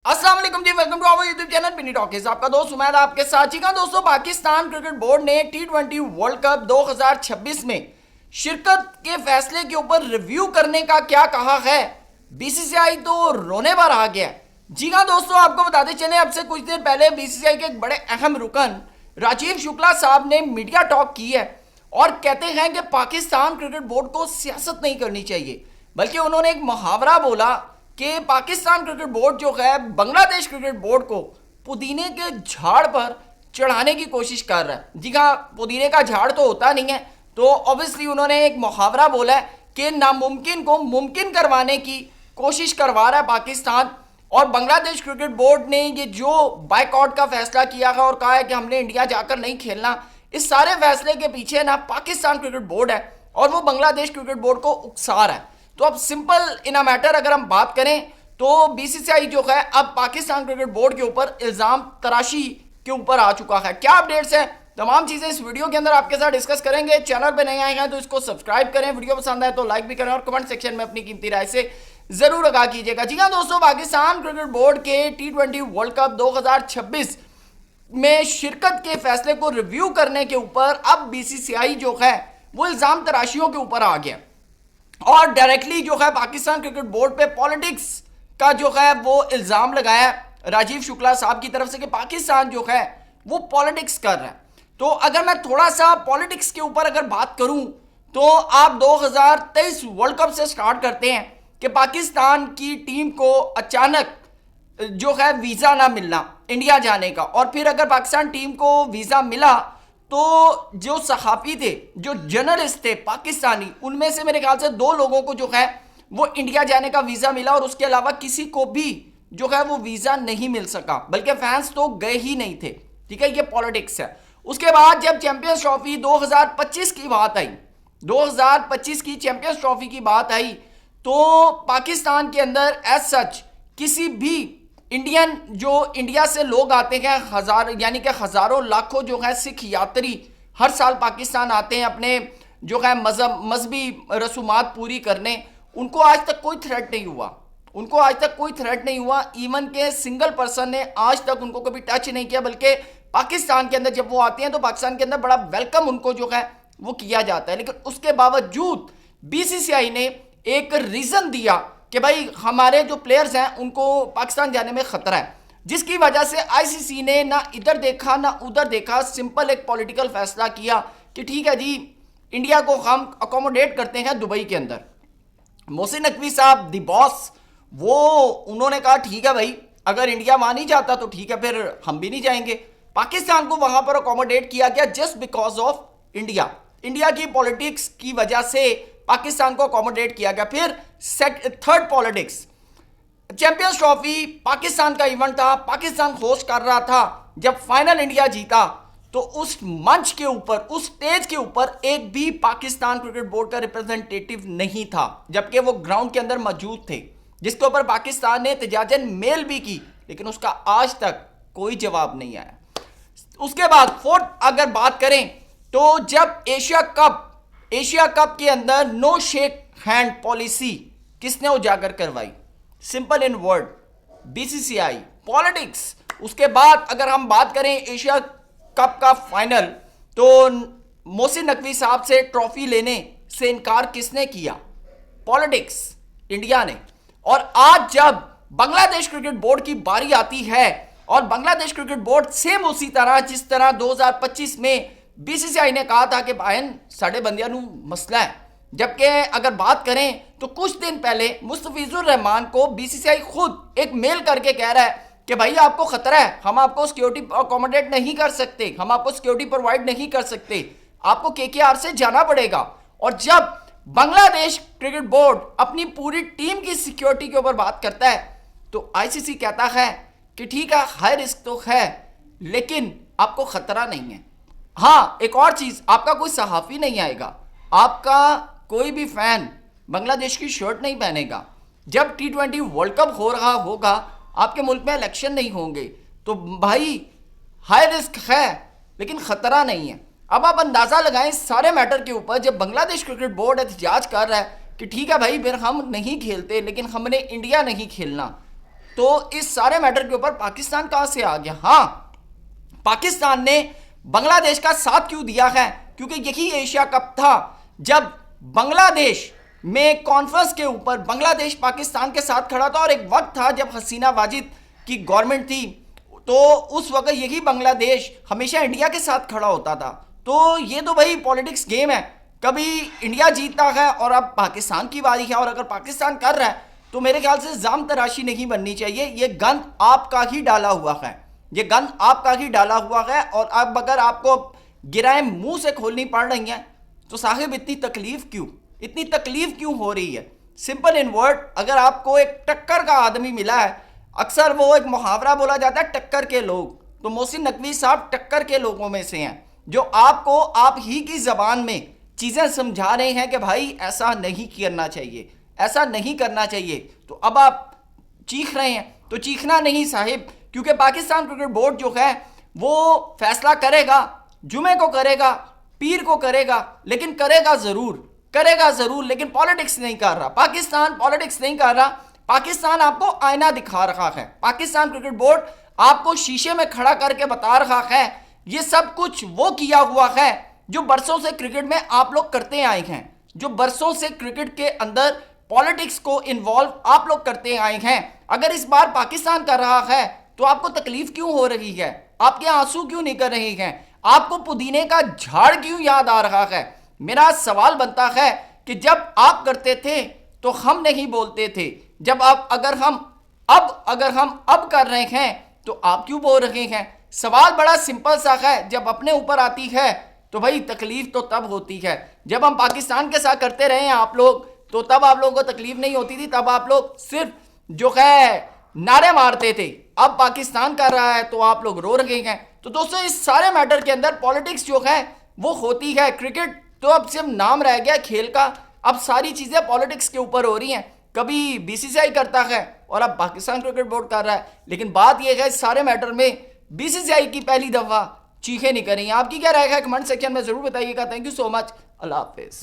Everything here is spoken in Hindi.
अस्सलाम वालेकुम जी, welcome to our YouTube channel पिनी टॉकीज। आपका दोस्त उमैद आपके साथ। जी हाँ दोस्तों, पाकिस्तान क्रिकेट बोर्ड ने टी20 वर्ल्ड कप 2026 में शिरकत के फैसले के ऊपर रिव्यू करने का क्या कहा है। बीसीसीआई तो रोने पर आ गया। जी हाँ दोस्तों, आपको बताते चले, अब से कुछ देर पहले बीसीसीआई के एक बड़े अहम रुकन राजीव शुक्ला साहब ने मीडिया टॉक की है और कहते हैं कि पाकिस्तान क्रिकेट बोर्ड को सियासत नहीं करनी चाहिए, बल्कि उन्होंने एक मुहावरा बोला कि पाकिस्तान क्रिकेट बोर्ड जो है बांग्लादेश क्रिकेट बोर्ड को पुदीने के झाड़ पर चढ़ाने की कोशिश कर रहा है। जी हाँ, पुदीने का झाड़ तो होता नहीं है, तो ऑब्वियसली उन्होंने एक मुहावरा बोला है कि नामुमकिन को मुमकिन करवाने की कोशिश करवा रहा है पाकिस्तान। और बांग्लादेश क्रिकेट बोर्ड ने ये जो बाइकआउट का फैसला किया है और कहा है कि हमने इंडिया जाकर नहीं खेलना, इस सारे फैसले के पीछे ना पाकिस्तान क्रिकेट बोर्ड है और वो बांग्लादेश क्रिकेट बोर्ड को उकसा रहा है। तो अब सिंपल इन अ मैटर अगर हम बात करें तो बीसीसीआई जो है अब पाकिस्तान क्रिकेट बोर्ड के ऊपर इल्जाम तराशी के ऊपर आ चुका है। क्या अपडेट्स हैं, तमाम चीजें इस वीडियो के अंदर आपके साथ डिस्कस करेंगे। चैनल पे नए आए हैं तो इसको सब्सक्राइब करें, वीडियो पसंद आए तो लाइक भी करें और कमेंट सेक्शन में अपनी कीमती राय से जरूर आगाह कीजिएगा। जी हाँ दोस्तों, पाकिस्तान क्रिकेट बोर्ड के टी20 वर्ल्ड कप 2026 में शिरकत के फैसले को रिव्यू करने के ऊपर अब बीसीसीआई जो है वो इल्जाम तराशियों के ऊपर आ गया और डायरेक्टली जो है पाकिस्तान क्रिकेट बोर्ड पे पॉलिटिक्स का जो है वो इल्जाम लगाया राजीव शुक्ला साहब की तरफ से कि पाकिस्तान जो है वो पॉलिटिक्स कर रहा है। तो अगर मैं थोड़ा सा पॉलिटिक्स के ऊपर अगर बात करूं तो आप 2023 वर्ल्ड कप से स्टार्ट करते हैं कि पाकिस्तान की टीम को अचानक जो है वीजा ना मिलना इंडिया जाने का, और फिर अगर पाकिस्तान टीम को वीजा मिला तो जो सहाफ़ी थे, जो जर्नलिस्ट थे पाकिस्तानी, उनमें से मेरे ख्याल से 2 लोगों को जो है वो इंडिया जाने का वीज़ा मिला और उसके अलावा किसी को भी जो है वो वीज़ा नहीं मिल सका, बल्कि फैंस तो गए ही नहीं थे। ठीक है, ये पॉलिटिक्स है। उसके बाद जब चैंपियंस ट्रॉफी 2025 की बात आई, 2025 की चैंपियंस ट्रॉफी की बात आई, तो पाकिस्तान के अंदर एज सच किसी भी इंडियन जो इंडिया से लोग आते हैं, हजार यानी कि हजारों लाखों जो है सिख यात्री हर साल पाकिस्तान आते हैं अपने जो है मजहबी रसूमात पूरी करने, उनको आज तक कोई थ्रेट नहीं हुआ, उनको आज तक कोई थ्रेट नहीं हुआ। इवन के सिंगल पर्सन ने आज तक उनको कभी टच नहीं किया, बल्कि पाकिस्तान के अंदर जब वो आते हैं तो पाकिस्तान के अंदर बड़ा वेलकम उनको जो है वो किया जाता है। लेकिन उसके बावजूद बीसीसीआई ने एक रीजन दिया कि भाई हमारे जो प्लेयर्स हैं उनको पाकिस्तान जाने में खतरा है, जिसकी वजह से आईसीसी ने ना इधर देखा ना उधर देखा, सिंपल एक पॉलिटिकल फैसला किया कि ठीक है जी, इंडिया को हम अकोमोडेट करते हैं दुबई के अंदर। मोहसिन नकवी साहब दी बॉस, वो उन्होंने कहा ठीक है भाई, अगर इंडिया वहां नहीं जाता तो ठीक है, फिर हम भी नहीं जाएंगे। पाकिस्तान को वहां पर अकोमोडेट किया गया जस्ट बिकॉज ऑफ इंडिया की पॉलिटिक्स की वजह से पाकिस्तान को अकोमोडेट किया गया। फिर third politics, champions trophy Pakistan का इवेंट था, पाकिस्तान होस्ट कर रहा था। जब फाइनल इंडिया जीता तो उस मंच के ऊपर, उस स्टेज के ऊपर एक भी पाकिस्तान क्रिकेट बोर्ड का रिप्रेजेंटेटिव नहीं था, जबकि वो ग्राउंड के अंदर मौजूद थे, जिसके ऊपर पाकिस्तान ने एहतजाजन मेल भी की, लेकिन उसका आज तक कोई जवाब नहीं आया। उसके बाद फोर्थ अगर बात करें तो जब एशिया कप के अंदर नो शेक हैंड पॉलिसी किसने उजागर करवाई? Simple in word, BCCI, politics. उसके बाद अगर हम बात करें एशिया कप का फाइनल, तो मोहसिन नकवी साहब से ट्रॉफी लेने से इनकार किसने किया? पॉलिटिक्स, इंडिया ने। और आज जब बांग्लादेश क्रिकेट बोर्ड की बारी आती है और बांग्लादेश क्रिकेट बोर्ड सेम उसी तरह जिस तरह 2025 में बीसीसीआई ने कहा था कि भाईन साढ़े बंदियां नू मसला है, जबकि अगर बात करें तो कुछ दिन पहले मुस्तफिजुर रहमान को बीसीसीआई खुद एक मेल करके कह रहा है कि भाई आपको खतरा है, हम आपको सिक्योरिटी अकोमोडेट नहीं कर सकते, हम आपको सिक्योरिटी प्रोवाइड नहीं कर सकते, आपको केकेआर से जाना पड़ेगा। और जब बांग्लादेश क्रिकेट बोर्ड अपनी पूरी टीम की सिक्योरिटी के ऊपर बात करता है तो आईसीसी कहता है कि ठीक है, हाई रिस्क तो है लेकिन आपको खतरा नहीं है। हाँ, एक और चीज, आपका कोई सहाफी नहीं आएगा, आपका कोई भी फैन बांग्लादेश की शर्ट नहीं पहनेगा। जब टी20 वर्ल्ड कप हो रहा होगा, आपके मुल्क में इलेक्शन नहीं होंगे, तो भाई हाई रिस्क है लेकिन खतरा नहीं है। अब आप अंदाजा लगाएं सारे मैटर के ऊपर, जब बांग्लादेश क्रिकेट बोर्ड एहतजाज कर रहा है कि ठीक है भाई, फिर हम नहीं खेलते लेकिन हमने इंडिया नहीं खेलना, तो इस सारे मैटर के ऊपर पाकिस्तान कहां से आ गया? हाँ, पाकिस्तान ने बांग्लादेश का साथ क्यों दिया है? क्योंकि यही एशिया कप था जब बांग्लादेश में कॉन्फ्रेंस के ऊपर बांग्लादेश पाकिस्तान के साथ खड़ा था, और एक वक्त था जब हसीना वाजिद की गवर्नमेंट थी, तो उस वक्त यही बांग्लादेश हमेशा इंडिया के साथ खड़ा होता था। तो ये तो भाई पॉलिटिक्स गेम है, कभी इंडिया जीतता है और अब पाकिस्तान की बारी है, और अगर पाकिस्तान कर रहा है तो मेरे ख्याल से जाम तराशी नहीं बननी चाहिए। ये गंद आपका ही डाला हुआ है, ये गंद आपका ही डाला हुआ है, और अब अगर आपको गिराएं मुंह से खोलनी पड़ रही हैं तो साहिब इतनी तकलीफ क्यों, इतनी तकलीफ क्यों हो रही है? सिंपल इन वर्ड, अगर आपको एक टक्कर का आदमी मिला है, अक्सर वो एक मुहावरा बोला जाता है टक्कर के लोग, तो मोहसिन नकवी साहब टक्कर के लोगों में से हैं, जो आपको आप ही की जबान में चीजें समझा रहे हैं कि भाई ऐसा नहीं करना चाहिए, ऐसा नहीं करना चाहिए। तो अब आप चीख रहे हैं, तो चीखना नहीं साहिब, क्योंकि पाकिस्तान क्रिकेट बोर्ड जो है वो फैसला करेगा, जुमे को करेगा, पीर को करेगा, लेकिन करेगा जरूर, लेकिन पॉलिटिक्स नहीं कर रहा। पाकिस्तान पॉलिटिक्स नहीं कर रहा, पाकिस्तान आपको आईना दिखा रहा है। पाकिस्तान क्रिकेट बोर्ड आपको शीशे में खड़ा करके बता रहा है ये सब कुछ वो किया हुआ है जो बरसों से क्रिकेट में आप लोग करते आए हैं, जो बरसों से क्रिकेट के अंदर पॉलिटिक्स को इन्वॉल्व आप लोग करते आए हैं। अगर इस बार पाकिस्तान कर रहा है तो आपको तकलीफ क्यों हो रही है? आपके आंसू क्यों निकल रहे हैं? आपको पुदीने का झाड़ क्यों याद आ रहा है? मेरा सवाल बनता है कि जब आप करते थे तो हम नहीं बोलते थे, जब आप अगर हम अब कर रहे हैं तो आप क्यों बोल रहे हैं? सवाल बड़ा सिंपल सा है, जब अपने ऊपर आती है तो भाई तकलीफ तो तब होती है। जब हम पाकिस्तान के साथ करते रहे हैं आप लोग, तो तब आप लोगों को तकलीफ नहीं होती थी, तब आप लोग सिर्फ जो है नारे मारते थे। अब पाकिस्तान कर रहा है तो आप लोग रो रहे हैं। तो दोस्तों, इस सारे मैटर के अंदर पॉलिटिक्स जो है वो होती है। क्रिकेट तो अब सिर्फ नाम रह गया खेल का, अब सारी चीजें पॉलिटिक्स के ऊपर हो रही हैं। कभी बीसीसीआई करता है और अब पाकिस्तान क्रिकेट बोर्ड कर रहा है, लेकिन बात यह है इस सारे मैटर में बीसीसीआई की पहली दफा चीखें नहीं कर रही हैं। आपकी क्या राय है कमेंट सेक्शन में जरूर बताइएगा। Thank you so much, Allah Hafiz.